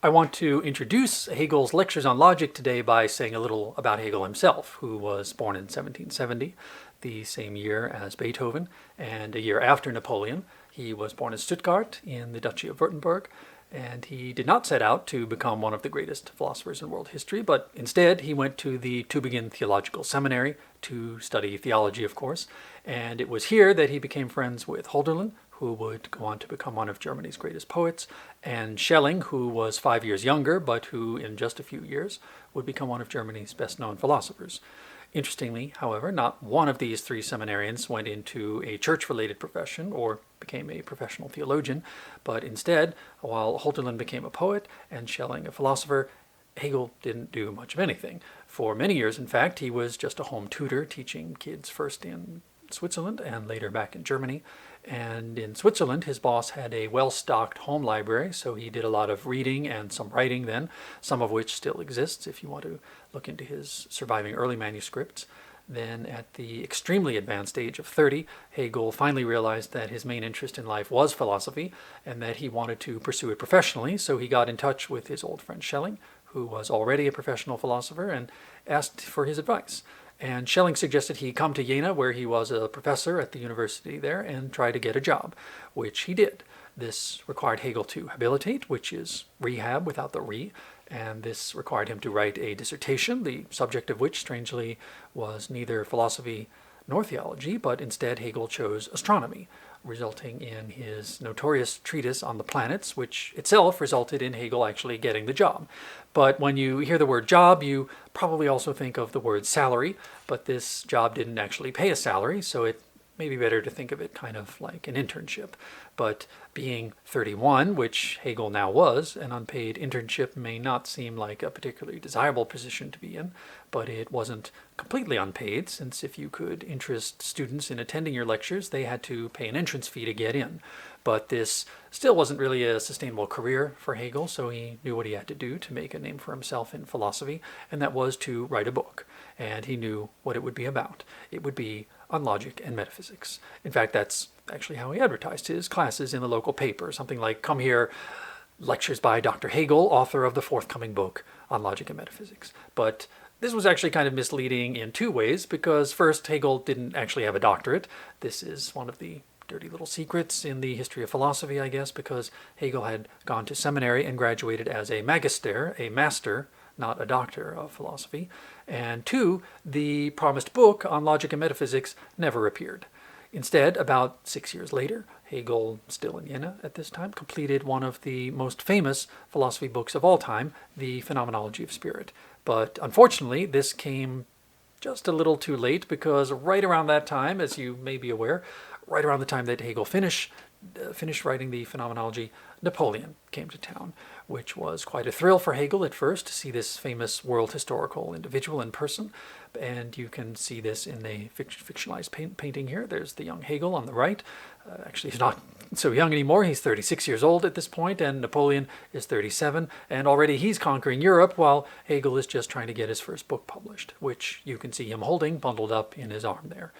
I want to introduce Hegel's lectures on logic today by saying a little about Hegel himself, who was born in 1770, the same year as Beethoven, and a year after Napoleon. He was born in Stuttgart in the Duchy of Württemberg, and he did not set out to become one of the greatest philosophers in world history, but instead he went to the Tübingen Theological Seminary to study theology, of course, and it was here that he became friends with Hölderlin, who would go on to become one of Germany's greatest poets, and Schelling, who was 5 years younger, but who in just a few years would become one of Germany's best-known philosophers. Interestingly, however, not one of these three seminarians went into a church-related profession or became a professional theologian, but instead, while Hölderlin became a poet and Schelling a philosopher, Hegel didn't do much of anything. For many years, in fact, he was just a home tutor, teaching kids first in Switzerland and later back in Germany. And in Switzerland, his boss had a well-stocked home library, so he did a lot of reading and some writing then, some of which still exists if you want to look into his surviving early manuscripts. Then at the extremely advanced age of 30, Hegel finally realized that his main interest in life was philosophy and that he wanted to pursue it professionally, so he got in touch with his old friend Schelling, who was already a professional philosopher, and asked for his advice. And Schelling suggested he come to Jena, where he was a professor at the university there, and try to get a job, which he did. This required Hegel to habilitate, which is rehab without the re, and this required him to write a dissertation, the subject of which, strangely, was neither philosophy nor theology, but instead Hegel chose astronomy, resulting in his notorious treatise on the planets, which itself resulted in Hegel actually getting the job. But when you hear the word job, you probably also think of the word salary, but this job didn't actually pay a salary, so it may be better to think of it kind of like an internship. But being 31, which Hegel now was, an unpaid internship may not seem like a particularly desirable position to be in, but it wasn't completely unpaid, since if you could interest students in attending your lectures, they had to pay an entrance fee to get in. But this still wasn't really a sustainable career for Hegel, so he knew what he had to do to make a name for himself in philosophy, and that was to write a book. And he knew what it would be about. It would be on logic and metaphysics. In fact, that's actually how he advertised his classes in the local paper, something like, "Come here, lectures by Dr. Hegel, author of the forthcoming book on logic and metaphysics." But this was actually kind of misleading in two ways, because first, Hegel didn't actually have a doctorate. This is one of the dirty little secrets in the history of philosophy, I guess, because Hegel had gone to seminary and graduated as a magister, a master, not a doctor of philosophy. And two, the promised book on logic and metaphysics never appeared. Instead, about 6 years later, Hegel, still in Jena at this time, completed one of the most famous philosophy books of all time, The Phenomenology of Spirit. But unfortunately, this came just a little too late, because right around that time, as you may be aware, right around the time that Hegel finished writing the Phenomenology, Napoleon came to town, which was quite a thrill for Hegel at first to see this famous world historical individual in person. And you can see this in a fictionalized painting here. There's the young Hegel on the right. Actually, he's not so young anymore. He's 36 years old at this point, and Napoleon is 37. And already he's conquering Europe, while Hegel is just trying to get his first book published, which you can see him holding bundled up in his arm there.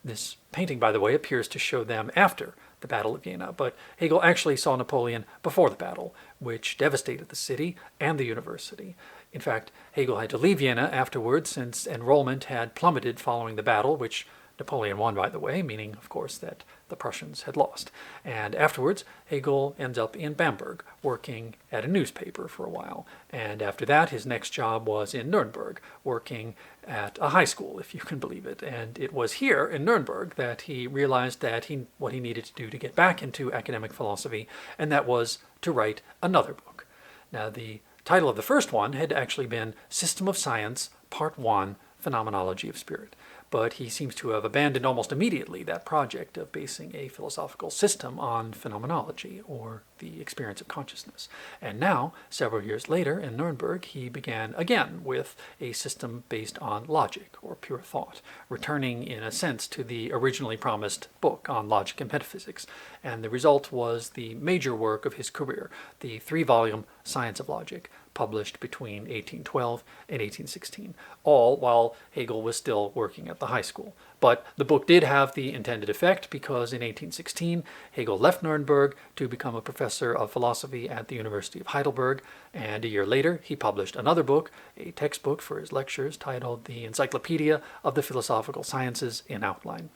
This painting, by the way, appears to show them after the Battle of Jena, but Hegel actually saw Napoleon before the battle, which devastated the city and the university. In fact, Hegel had to leave Jena afterwards, since enrollment had plummeted following the battle, which Napoleon won, by the way, meaning, of course, that the Prussians had lost. And afterwards, Hegel ends up in Bamberg, working at a newspaper for a while. And after that, his next job was in Nuremberg, working at a high school, if you can believe it. And it was here in Nuremberg that he realized that what he needed to do to get back into academic philosophy, and that was to write another book. Now, the title of the first one had actually been System of Science, Part 1, Phenomenology of Spirit. But he seems to have abandoned almost immediately that project of basing a philosophical system on phenomenology, or the experience of consciousness. And now, several years later in Nuremberg, he began again with a system based on logic, or pure thought, returning in a sense to the originally promised book on logic and metaphysics. And the result was the major work of his career, the 3-volume Science of Logic, published between 1812 and 1816, all while Hegel was still working at the high school. But the book did have the intended effect, because in 1816 Hegel left Nuremberg to become a professor of philosophy at the University of Heidelberg, and a year later he published another book, a textbook for his lectures titled The Encyclopedia of the Philosophical Sciences in Outline.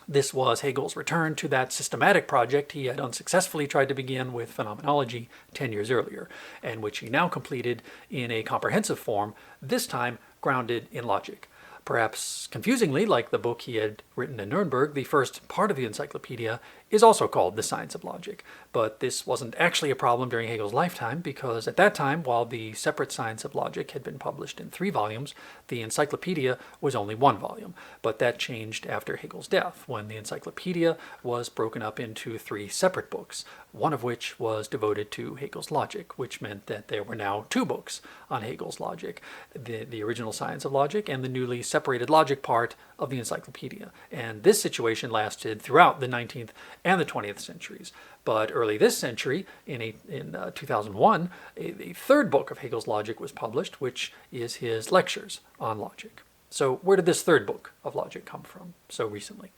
This was Hegel's return to that systematic project he had unsuccessfully tried to begin with phenomenology 10 years earlier, and which he now completed in a comprehensive form, this time grounded in logic. Perhaps confusingly, like the book he had written in Nuremberg, the first part of the encyclopedia is also called The Science of Logic. But this wasn't actually a problem during Hegel's lifetime, because at that time, while the separate Science of Logic had been published in 3 volumes, the encyclopedia was only 1 volume. But that changed after Hegel's death, when the encyclopedia was broken up into 3 separate books, one of which was devoted to Hegel's logic, which meant that there were now 2 books on Hegel's logic, the original Science of Logic and the newly separated logic part of the encyclopedia. And this situation lasted throughout the 19th and the 20th centuries. But early this century, in 2001, a 3rd book of Hegel's logic was published, which is his lectures on logic. So where did this 3rd book of logic come from so recently?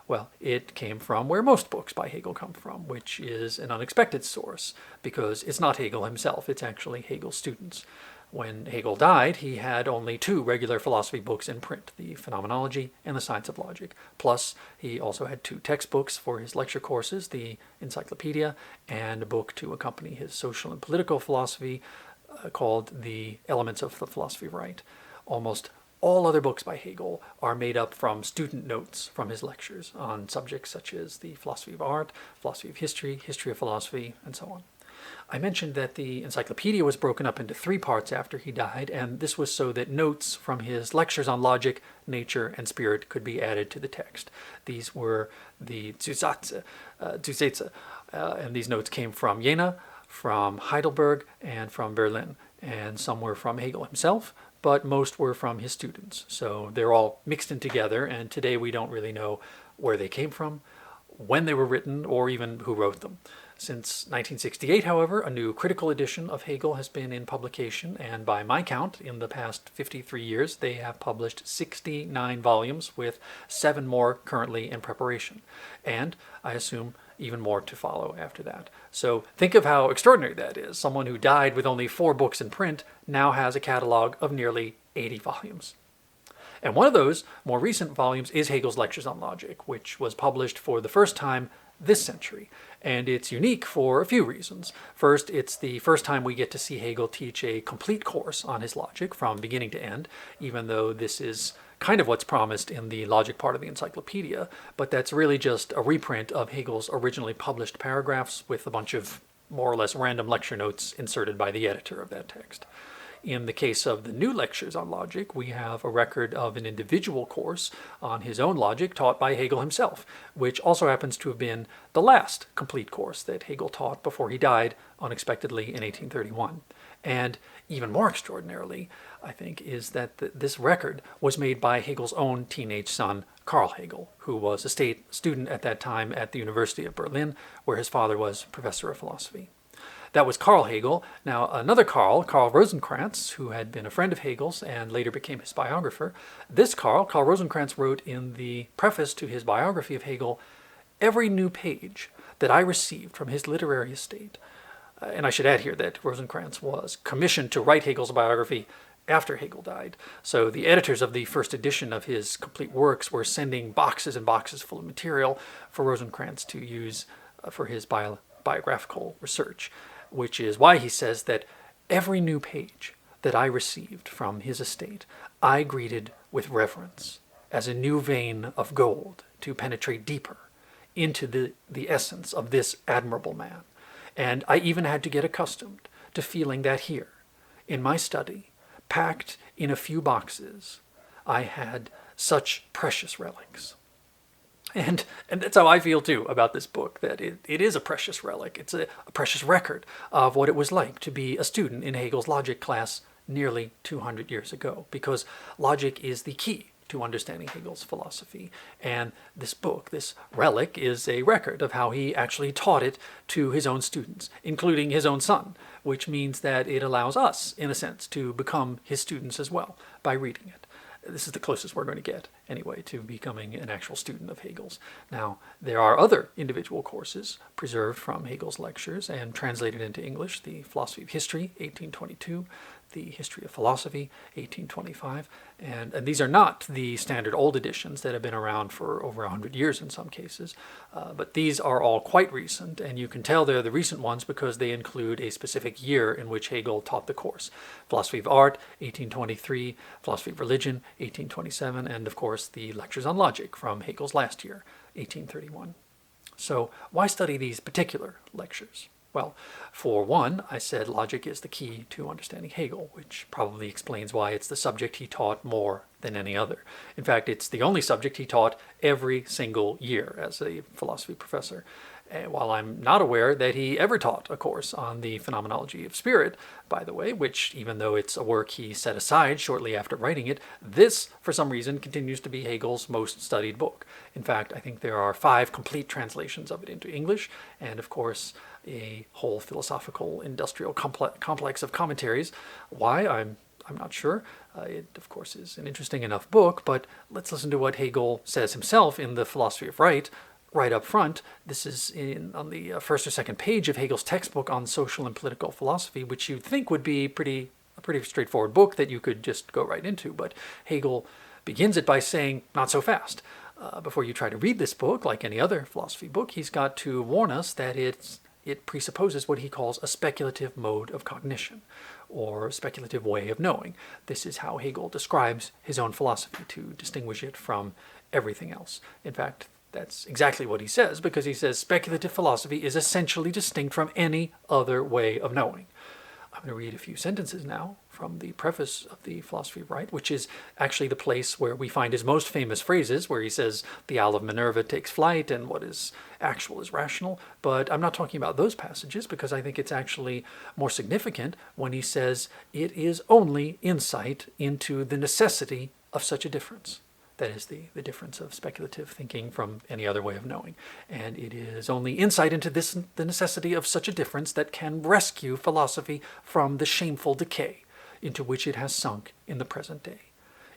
Well, it came from where most books by Hegel come from, which is an unexpected source, because it's not Hegel himself, it's actually Hegel's students. When Hegel died, he had only 2 regular philosophy books in print, the Phenomenology and the Science of Logic. Plus, he also had 2 textbooks for his lecture courses, the Encyclopedia and a book to accompany his social and political philosophy called The Elements of the Philosophy of Right. Almost all other books by Hegel are made up from student notes from his lectures on subjects such as the philosophy of art, philosophy of history, history of philosophy, and so on. I mentioned that the encyclopedia was broken up into 3 parts after he died, and this was so that notes from his lectures on logic, nature, and spirit could be added to the text. These were the Zusätze, and these notes came from Jena, from Heidelberg, and from Berlin. And some were from Hegel himself, but most were from his students. So they're all mixed in together, and today we don't really know where they came from, when they were written, or even who wrote them. Since 1968, however, a new critical edition of Hegel has been in publication, and by my count, in the past 53 years, they have published 69 volumes, with 7 more currently in preparation. And I assume even more to follow after that. So think of how extraordinary that is. Someone who died with only 4 books in print now has a catalog of nearly 80 volumes. And one of those more recent volumes is Hegel's Lectures on Logic, which was published for the first time this century. And it's unique for a few reasons. First, it's the first time we get to see Hegel teach a complete course on his logic from beginning to end, even though this is kind of what's promised in the logic part of the encyclopedia, but that's really just a reprint of Hegel's originally published paragraphs with a bunch of more or less random lecture notes inserted by the editor of that text. In the case of the new lectures on logic, we have a record of an individual course on his own logic taught by Hegel himself, which also happens to have been the last complete course that Hegel taught before he died unexpectedly in 1831. And even more extraordinarily, I think, is that this record was made by Hegel's own teenage son, Karl Hegel, who was a state student at that time at the University of Berlin, where his father was professor of philosophy. That was Karl Hegel. Now, another Karl Rosenkranz, who had been a friend of Hegel's and later became his biographer, this Karl Rosenkranz wrote in the preface to his biography of Hegel, "Every new page that I received from his literary estate," and I should add here that Rosenkranz was commissioned to write Hegel's biography after Hegel died. So the editors of the first edition of his complete works were sending boxes and boxes full of material for Rosenkranz to use for his biographical research, which is why he says that every new page that I received from his estate, I greeted with reverence, as a new vein of gold to penetrate deeper into the essence of this admirable man. And I even had to get accustomed to feeling that here, in my study, packed in a few boxes, I had such precious relics. And that's how I feel, too, about this book, that it is a precious relic. It's a precious record of what it was like to be a student in Hegel's logic class nearly 200 years ago, because logic is the key to understanding Hegel's philosophy. And this book, this relic, is a record of how he actually taught it to his own students, including his own son, which means that it allows us, in a sense, to become his students as well by reading it. This is the closest we're going to get, anyway, to becoming an actual student of Hegel's. Now, there are other individual courses preserved from Hegel's lectures and translated into English: the Philosophy of History, 1822, the History of Philosophy, 1825, and these are not the standard old editions that have been around for over 100 years in some cases, but these are all quite recent, and you can tell they're the recent ones because they include a specific year in which Hegel taught the course. Philosophy of Art, 1823, Philosophy of Religion, 1827, and of course the Lectures on Logic from Hegel's last year, 1831. So why study these particular lectures? Well, for one, I said logic is the key to understanding Hegel, which probably explains why it's the subject he taught more than any other. In fact, it's the only subject he taught every single year as a philosophy professor. While I'm not aware that he ever taught a course on the phenomenology of spirit, by the way, which, even though it's a work he set aside shortly after writing it, this, for some reason, continues to be Hegel's most studied book. In fact, I think there are 5 complete translations of it into English, and of course, a whole philosophical industrial complex of commentaries. Why? I'm not sure. It, of course, is an interesting enough book, but let's listen to what Hegel says himself in the Philosophy of Right up front. This is on the first or second page of Hegel's textbook on social and political philosophy, which you'd think would be a pretty straightforward book that you could just go right into. But Hegel begins it by saying, not so fast. Before you try to read this book, like any other philosophy book, he's got to warn us that it presupposes what he calls a speculative mode of cognition, or speculative way of knowing. This is how Hegel describes his own philosophy to distinguish it from everything else. In fact, that's exactly what he says, because he says speculative philosophy is essentially distinct from any other way of knowing. I'm going to read a few sentences now from the preface of the Philosophy of Right, which is actually the place where we find his most famous phrases, where he says the owl of Minerva takes flight and what is actual is rational. But I'm not talking about those passages, because I think it's actually more significant when he says it is only insight into the necessity of such a difference. That is the difference of speculative thinking from any other way of knowing. And it is only insight into the necessity of such a difference that can rescue philosophy from the shameful decay into which it has sunk in the present day.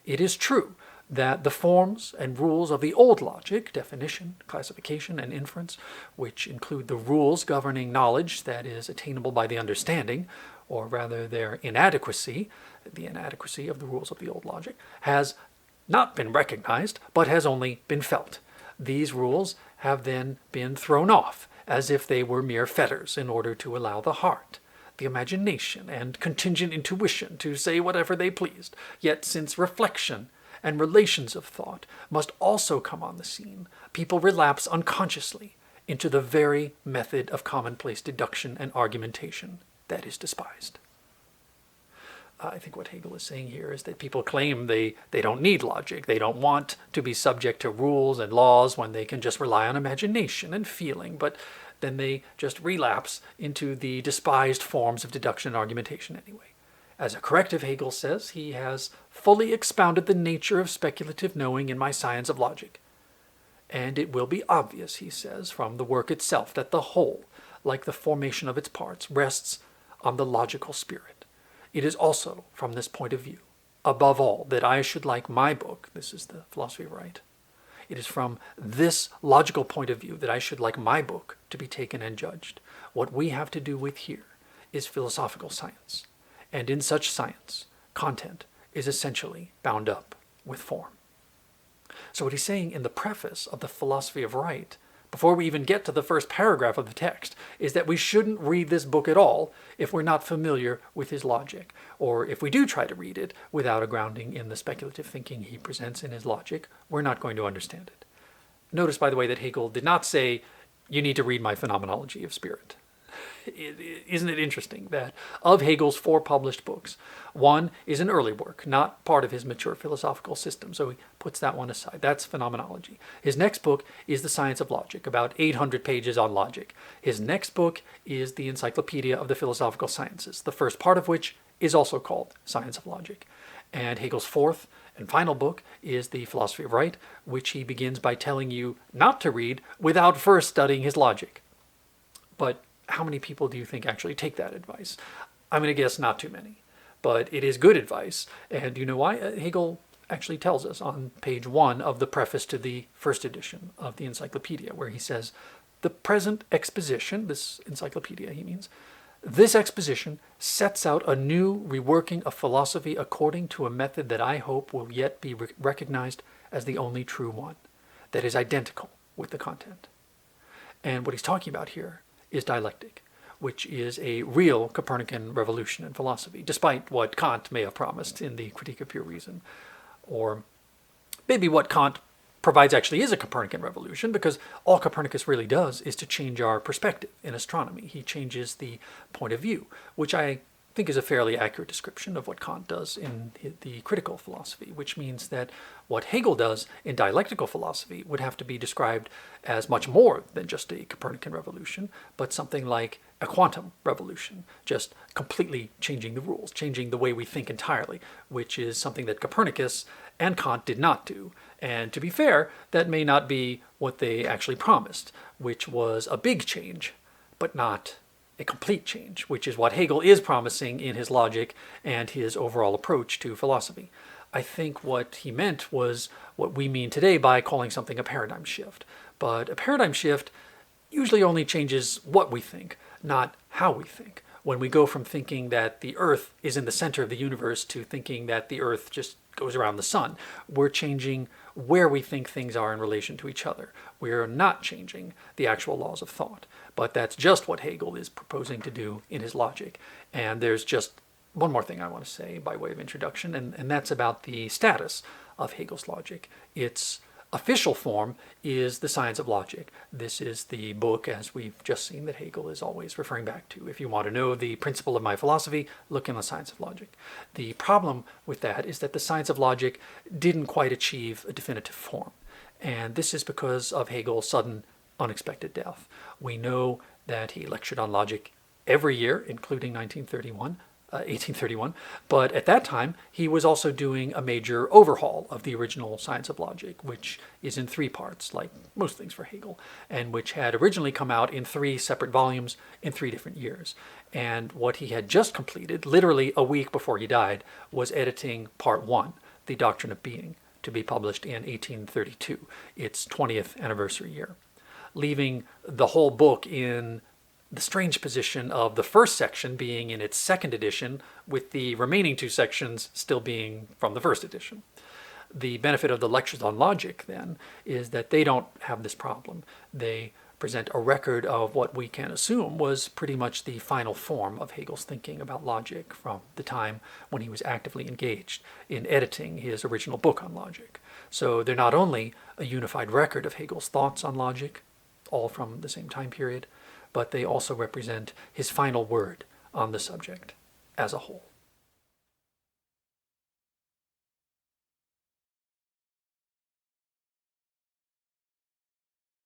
It is true that the forms and rules of the old logic, definition, classification, and inference, which include the rules governing knowledge that is attainable by the understanding, or rather their inadequacy, the inadequacy of the rules of the old logic, has not been recognized, but has only been felt. These rules have then been thrown off, as if they were mere fetters, in order to allow the heart, the imagination, and contingent intuition to say whatever they pleased. Yet since reflection and relations of thought must also come on the scene, people relapse unconsciously into the very method of commonplace deduction and argumentation that is despised. I think what Hegel is saying here is that people claim they don't need logic. They don't want to be subject to rules and laws when they can just rely on imagination and feeling, but then they just relapse into the despised forms of deduction and argumentation anyway. As a corrective, Hegel says, he has fully expounded the nature of speculative knowing in my Science of Logic. And it will be obvious, he says, from the work itself that the whole, like the formation of its parts, rests on the logical spirit. It is also from this point of view, above all, that I should like my book, this is the Philosophy of Right, it is from this logical point of view that I should like my book to be taken and judged. What we have to do with here is philosophical science, and in such science, content is essentially bound up with form. So what he's saying in the preface of the Philosophy of Right, before we even get to the first paragraph of the text, is that we shouldn't read this book at all if we're not familiar with his logic, or if we do try to read it without a grounding in the speculative thinking he presents in his logic, we're not going to understand it. Notice, by the way, that Hegel did not say, you need to read my Phenomenology of Spirit. Isn't it interesting that of Hegel's 4 published books, one is an early work, not part of his mature philosophical system, so he puts that one aside. That's Phenomenology. His next book is The Science of Logic, about 800 pages on logic. His next book is the Encyclopedia of the Philosophical Sciences, the first part of which is also called Science of Logic. And Hegel's fourth and final book is The Philosophy of Right, which he begins by telling you not to read without first studying his logic. But how many people do you think actually take that advice? I'm going to guess not too many. But it is good advice. And you know why? Hegel actually tells us on page 1 of the preface to the first edition of the encyclopedia, where he says, the present exposition, this encyclopedia he means, this exposition sets out a new reworking of philosophy according to a method that I hope will yet be recognized as the only true one, that is identical with the content. And what he's talking about here is dialectic, which is a real Copernican revolution in philosophy, despite what Kant may have promised in the Critique of Pure Reason. Or maybe what Kant provides actually is a Copernican revolution, because all Copernicus really does is to change our perspective in astronomy. He changes the point of view, which I think is a fairly accurate description of what Kant does in the critical philosophy, which means that what Hegel does in dialectical philosophy would have to be described as much more than just a Copernican revolution, but something like a quantum revolution, just completely changing the rules, changing the way we think entirely, which is something that Copernicus and Kant did not do. And to be fair, that may not be what they actually promised, which was a big change, but not a complete change, which is what Hegel is promising in his logic and his overall approach to philosophy. I think what he meant was what we mean today by calling something a paradigm shift. But a paradigm shift usually only changes what we think, not how we think. When we go from thinking that the Earth is in the center of the universe to thinking that the Earth just goes around the sun, we're changing where we think things are in relation to each other. We're not changing the actual laws of thought. But that's just what Hegel is proposing to do in his logic. And there's just one more thing I want to say by way of introduction, and that's about the status of Hegel's logic. Its official form is The Science of Logic. This is the book, as we've just seen, that Hegel is always referring back to. If you want to know the principle of my philosophy, look in The Science of Logic. The problem with that is that The Science of Logic didn't quite achieve a definitive form. And this is because of Hegel's sudden, unexpected death. We know that he lectured on logic every year, including 1831, but at that time he was also doing a major overhaul of the original Science of Logic, which is in 3 parts, like most things for Hegel, and which had originally come out in 3 separate volumes in 3 different years. And what he had just completed, literally a week before he died, was editing part 1, The Doctrine of Being, to be published in 1832, its 20th anniversary year, leaving the whole book in the strange position of the first section being in its second edition, with the remaining 2 sections still being from the first edition. The benefit of the lectures on logic, then, is that they don't have this problem. They present a record of what we can assume was pretty much the final form of Hegel's thinking about logic from the time when he was actively engaged in editing his original book on logic. So they're not only a unified record of Hegel's thoughts on logic, all from the same time period, but they also represent his final word on the subject as a whole.